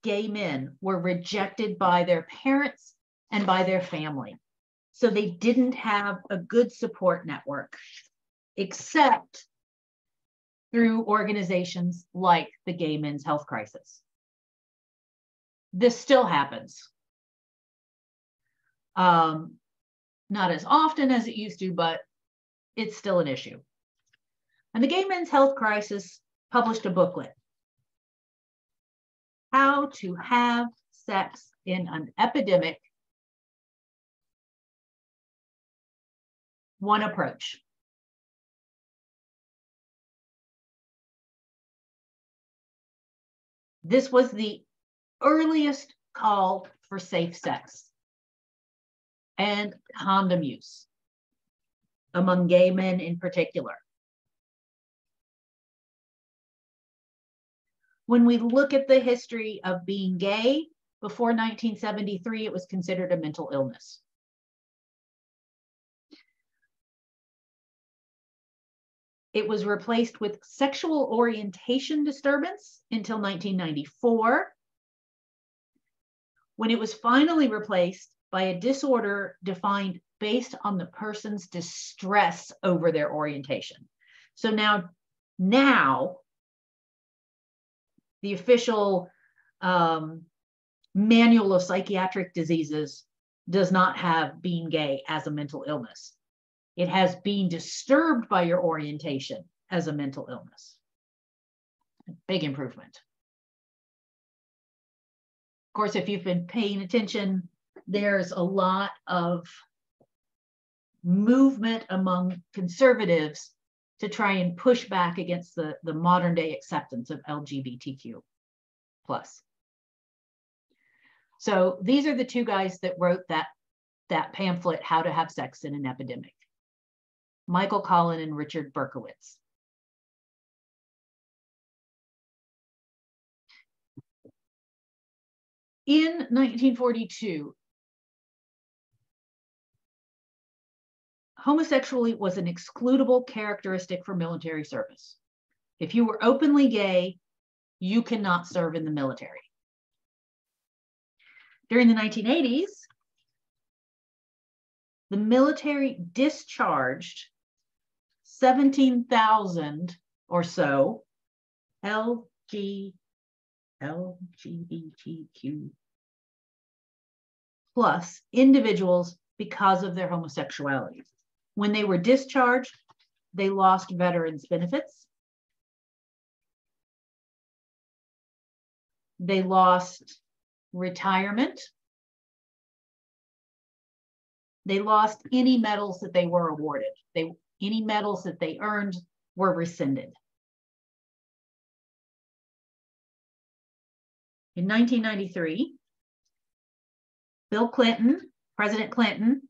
gay men were rejected by their parents and by their family. So they didn't have a good support network, except through organizations like the Gay Men's Health Crisis. This still happens. Not as often as it used to, but it's still an issue. And the Gay Men's Health Crisis published a booklet, How to Have Sex in an Epidemic, One Approach. This was the earliest call for safe sex and condom use among gay men in particular. When we look at the history of being gay, before 1973, it was considered a mental illness. It was replaced with sexual orientation disturbance until 1994, when it was finally replaced by a disorder defined based on the person's distress over their orientation. So now the official manual of psychiatric diseases does not have being gay as a mental illness. It has being disturbed by your orientation as a mental illness. A big improvement. Of course, if you've been paying attention, there's a lot of movement among conservatives to try and push back against the modern day acceptance of LGBTQ+. So these are the two guys that wrote that pamphlet, How to Have Sex in an Epidemic. Michael Collin and Richard Berkowitz. In 1942, homosexuality was an excludable characteristic for military service. If you were openly gay, you cannot serve in the military. During the 1980s, the military discharged 17,000 or so LGBTQ plus individuals because of their homosexuality. When they were discharged, they lost veterans benefits. They lost retirement. They lost any medals that they were awarded. Any medals that they earned were rescinded. In 1993, President Clinton,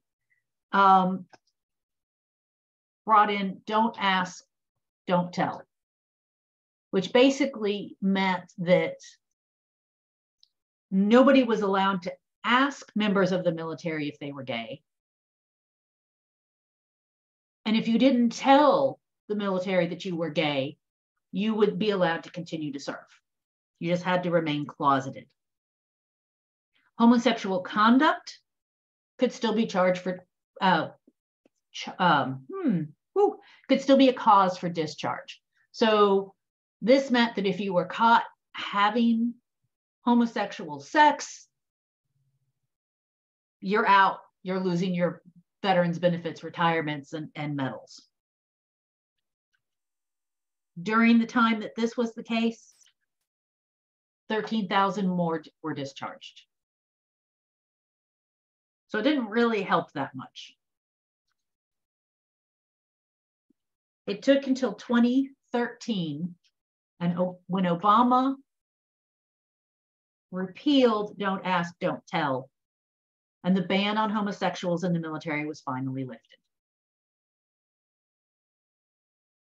brought in Don't Ask, Don't Tell, which basically meant that nobody was allowed to ask members of the military if they were gay. And if you didn't tell the military that you were gay, you would be allowed to continue to serve. You just had to remain closeted. Homosexual conduct could still be charged for, could still be a cause for discharge. So this meant that if you were caught having homosexual sex, you're out, you're losing your veterans benefits, retirements, and medals. During the time that this was the case, 13,000 more were discharged. So it didn't really help that much. It took until 2013, and when Obama repealed Don't Ask, Don't Tell, and the ban on homosexuals in the military was finally lifted.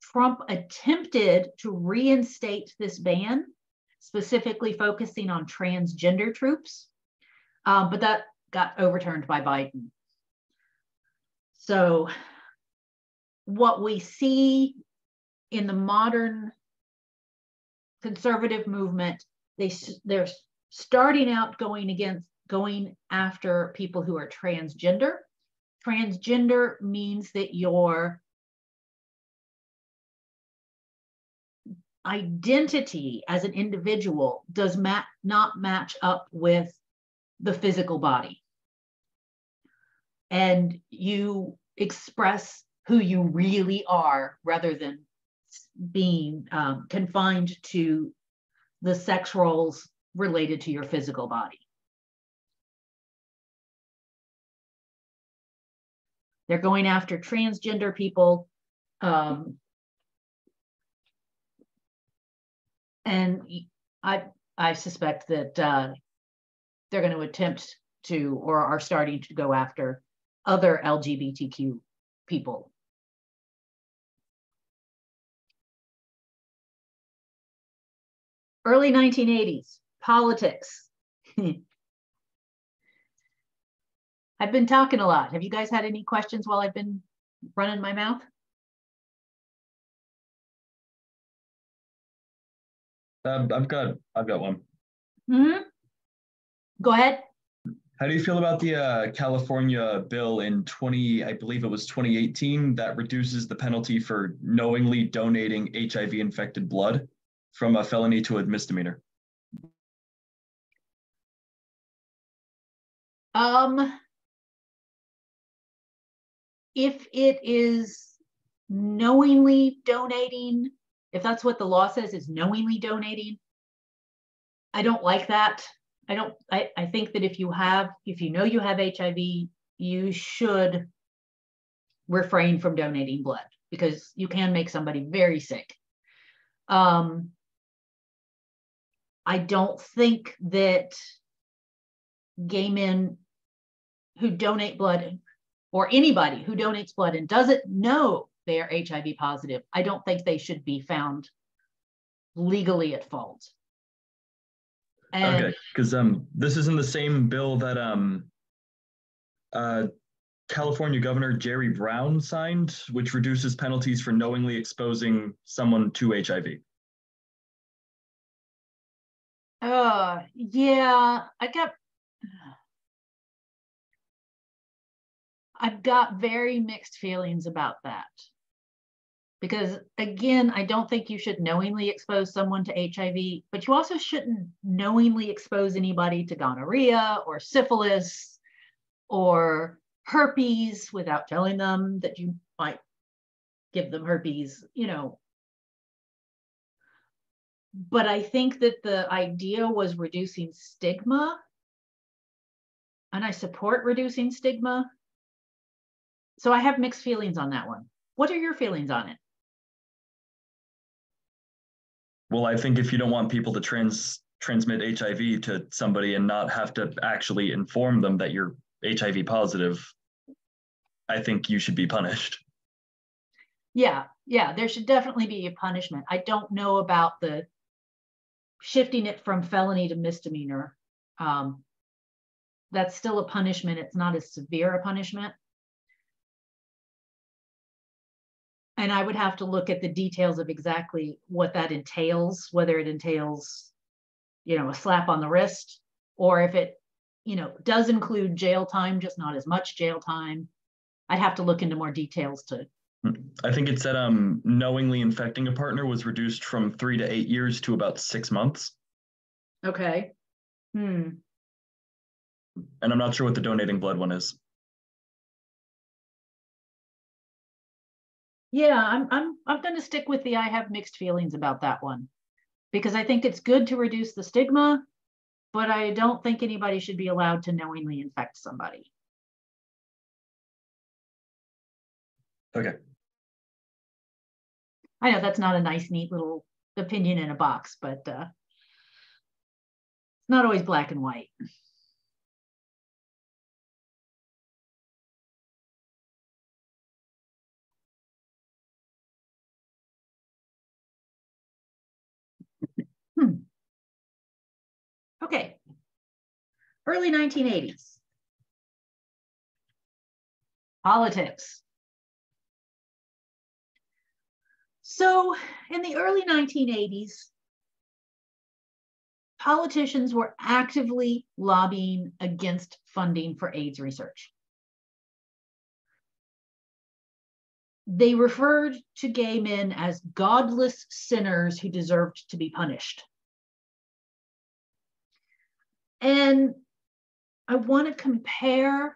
Trump attempted to reinstate this ban, specifically focusing on transgender troops, but that got overturned by Biden. So what we see in the modern conservative movement, they're starting out going after people who are transgender. Transgender means that your identity as an individual does not match up with the physical body. And you express who you really are rather than being confined to the sex roles related to your physical body. They're going after transgender people. And I suspect that they're going to attempt to, or are starting to go after other LGBTQ people. Early 1980s, politics. I've been talking a lot. Have you guys had any questions while I've been running my mouth? I've got one. Mm-hmm. Go ahead. How do you feel about the California bill in I believe it was 2018, that reduces the penalty for knowingly donating HIV-infected blood from a felony to a misdemeanor? If it is knowingly donating, if that's what the law says is knowingly donating, I don't like that. I think that if you know you have HIV, you should refrain from donating blood because you can make somebody very sick. I don't think that gay men who donate blood, or anybody who donates blood and doesn't know they are HIV positive, I don't think they should be found legally at fault. And okay, because this is in the same bill that California Governor Jerry Brown signed, which reduces penalties for knowingly exposing someone to HIV. Yeah, I've got very mixed feelings about that. Because again, I don't think you should knowingly expose someone to HIV, but you also shouldn't knowingly expose anybody to gonorrhea or syphilis or herpes without telling them that you might give them herpes, But I think that the idea was reducing stigma, and I support reducing stigma. So I have mixed feelings on that one. What are your feelings on it? Well, I think if you don't want people to transmit HIV to somebody and not have to actually inform them that you're HIV positive, I think you should be punished. Yeah, there should definitely be a punishment. I don't know about the shifting it from felony to misdemeanor. That's still a punishment. It's not as severe a punishment. And I would have to look at the details of exactly what that entails, whether it entails, a slap on the wrist, or if it, does include jail time, just not as much jail time. I'd have to look into more details to. I think it said knowingly infecting a partner was reduced from 3 to 8 years to about 6 months. Okay. And I'm not sure what the donating blood one is. Yeah, I'm going to stick with I have mixed feelings about that one, because I think it's good to reduce the stigma, but I don't think anybody should be allowed to knowingly infect somebody. Okay. I know that's not a nice, neat little opinion in a box, but it's not always black and white. Early 1980s. Politics. So in the early 1980s, politicians were actively lobbying against funding for AIDS research. They referred to gay men as godless sinners who deserved to be punished. And I want to compare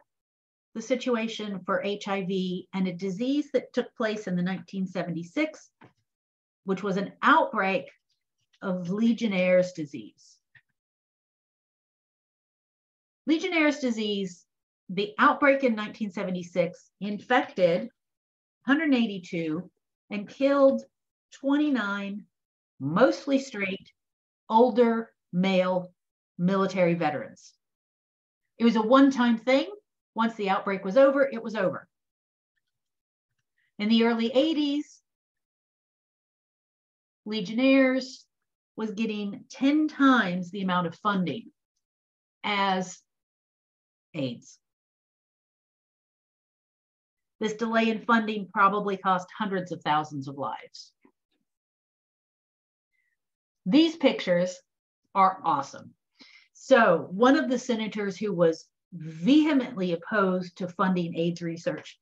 the situation for HIV and a disease that took place in the 1976, which was an outbreak of Legionnaire's disease. Legionnaire's disease, the outbreak in 1976 infected 182 and killed 29 mostly straight, older male military veterans. It was a one-time thing. Once the outbreak was over, it was over. In the early 80s, Legionnaire's was getting 10 times the amount of funding as AIDS. This delay in funding probably cost hundreds of thousands of lives. These pictures are awesome. So one of the senators who was vehemently opposed to funding AIDS research,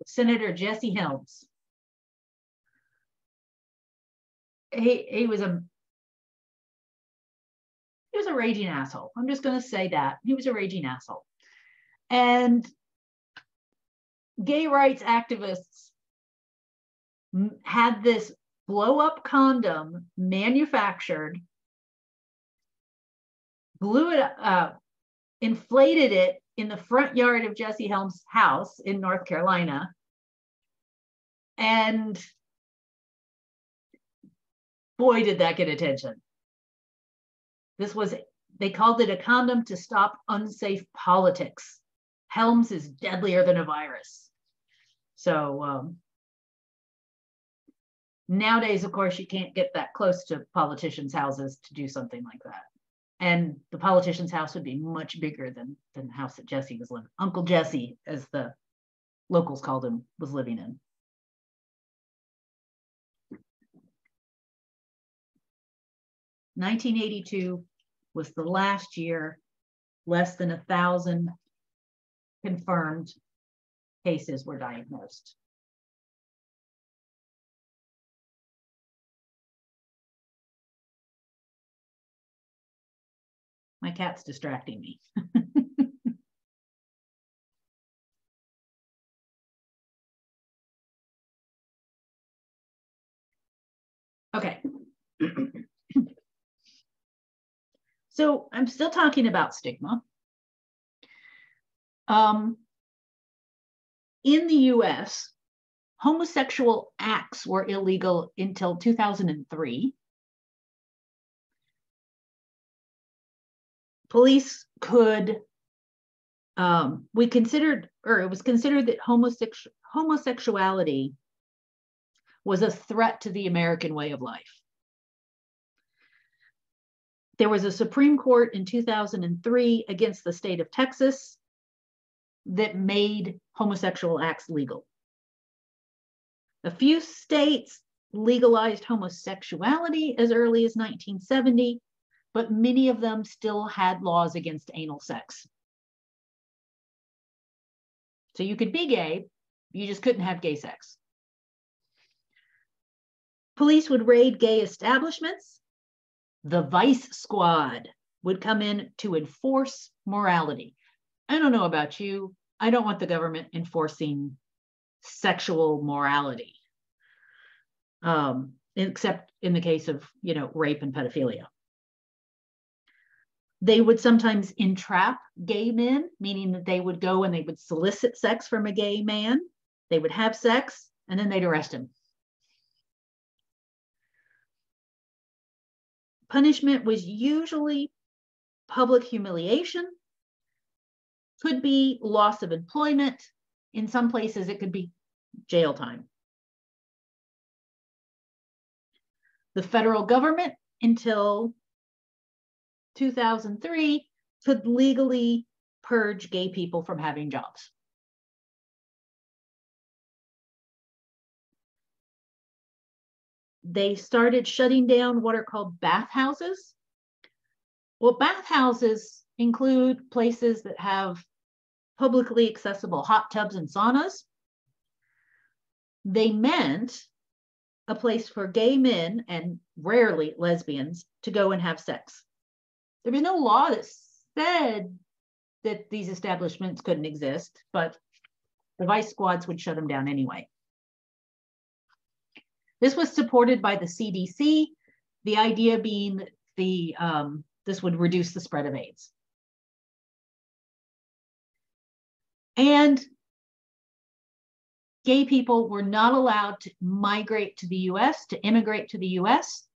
Senator Jesse Helms. He was a raging asshole. I'm just going to say that. He was a raging asshole. And gay rights activists had this blow-up condom manufactured, blew it up, inflated it in the front yard of Jesse Helms' house in North Carolina. And boy, did that get attention. They called it a condom to stop unsafe politics. Helms is deadlier than a virus. So nowadays, of course, you can't get that close to politicians' houses to do something like that. And the politician's house would be much bigger than the house that Jesse was living. Uncle Jesse, as the locals called him, was living in. (1982) was the last year less than 1,000 confirmed cases were diagnosed. My cat's distracting me. Okay. So I'm still talking about stigma. In the US, homosexual acts were illegal until 2003. Police could, it was considered that homosexuality was a threat to the American way of life. There was a Supreme Court in 2003 against the state of Texas that made homosexual acts legal. A few states legalized homosexuality as early as 1970, but many of them still had laws against anal sex. So you could be gay, you just couldn't have gay sex. Police would raid gay establishments. The Vice Squad would come in to enforce morality. I don't know about you. I don't want the government enforcing sexual morality, except in the case of, rape and pedophilia. They would sometimes entrap gay men, meaning that they would go and they would solicit sex from a gay man. They would have sex and then they'd arrest him. Punishment was usually public humiliation, could be loss of employment. In some places, it could be jail time. The federal government, until 2003, could legally purge gay people from having jobs. They started shutting down what are called bathhouses. Well, bathhouses include places that have publicly accessible hot tubs and saunas. They meant a place for gay men and rarely lesbians to go and have sex. There was no law that said that these establishments couldn't exist, but the vice squads would shut them down anyway. This was supported by the CDC, the idea being that this would reduce the spread of AIDS. And gay people were not allowed to migrate to the US, to immigrate to the US.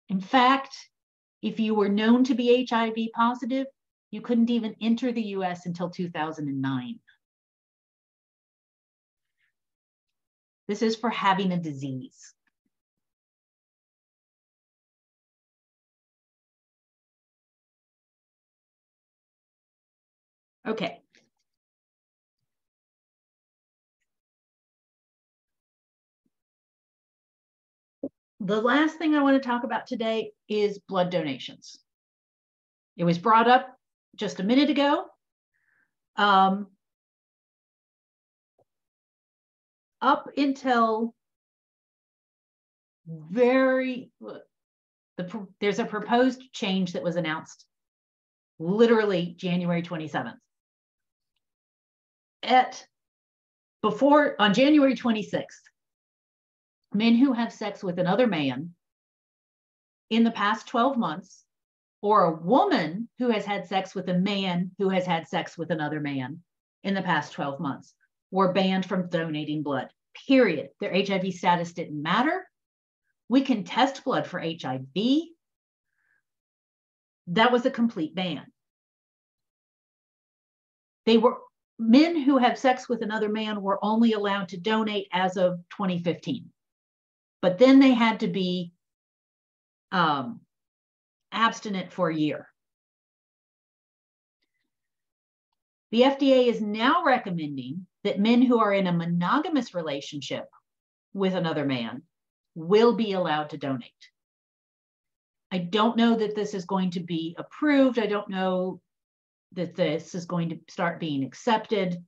In fact, if you were known to be HIV positive, you couldn't even enter the US until 2009. This is for having a disease. Okay. The last thing I want to talk about today is blood donations. It was brought up just a minute ago. Up until there's a proposed change that was announced literally January 27th. On January 26th, men who have sex with another man in the past 12 months, or a woman who has had sex with a man who has had sex with another man in the past 12 months, were banned from donating blood, period. Their HIV status didn't matter. We can test blood for HIV. That was a complete ban. Men who have sex with another man were only allowed to donate as of 2015. But then they had to be abstinent for a year. The FDA is now recommending that men who are in a monogamous relationship with another man will be allowed to donate. I don't know that this is going to be approved. I don't know that this is going to start being accepted.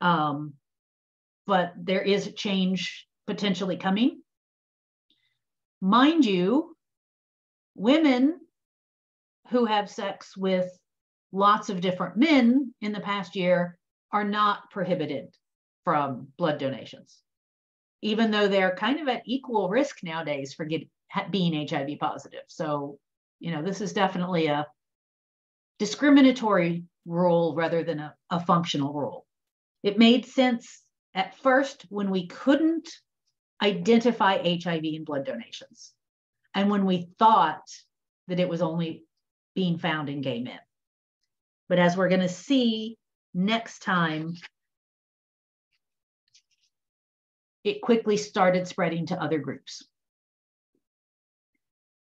But there is a change potentially coming. Mind you, women who have sex with lots of different men in the past year are not prohibited from blood donations, even though they're kind of at equal risk nowadays for being HIV positive. So, this is definitely a discriminatory rule rather than a functional rule. It made sense at first when we couldn't identify HIV in blood donations, and when we thought that it was only being found in gay men. But as we're going to see next time, it quickly started spreading to other groups.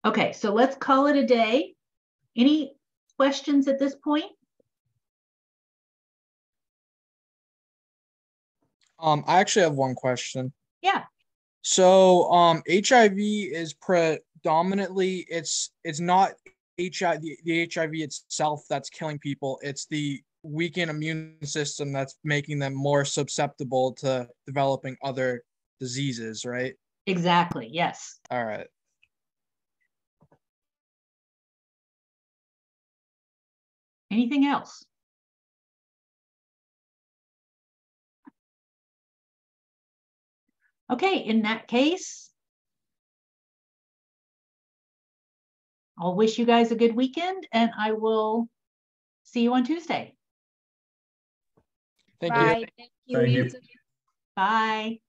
Okay, so let's call it a day. Any questions at this point? I actually have one question. Yeah. So HIV is predominantly, it's not HIV, the HIV itself that's killing people. It's the weakened immune system that's making them more susceptible to developing other diseases, right? Exactly, yes. All right. Anything else? Okay, in that case, I'll wish you guys a good weekend, and I will see you on Tuesday. Thank you. Bye. Thank you. Thank you. Bye.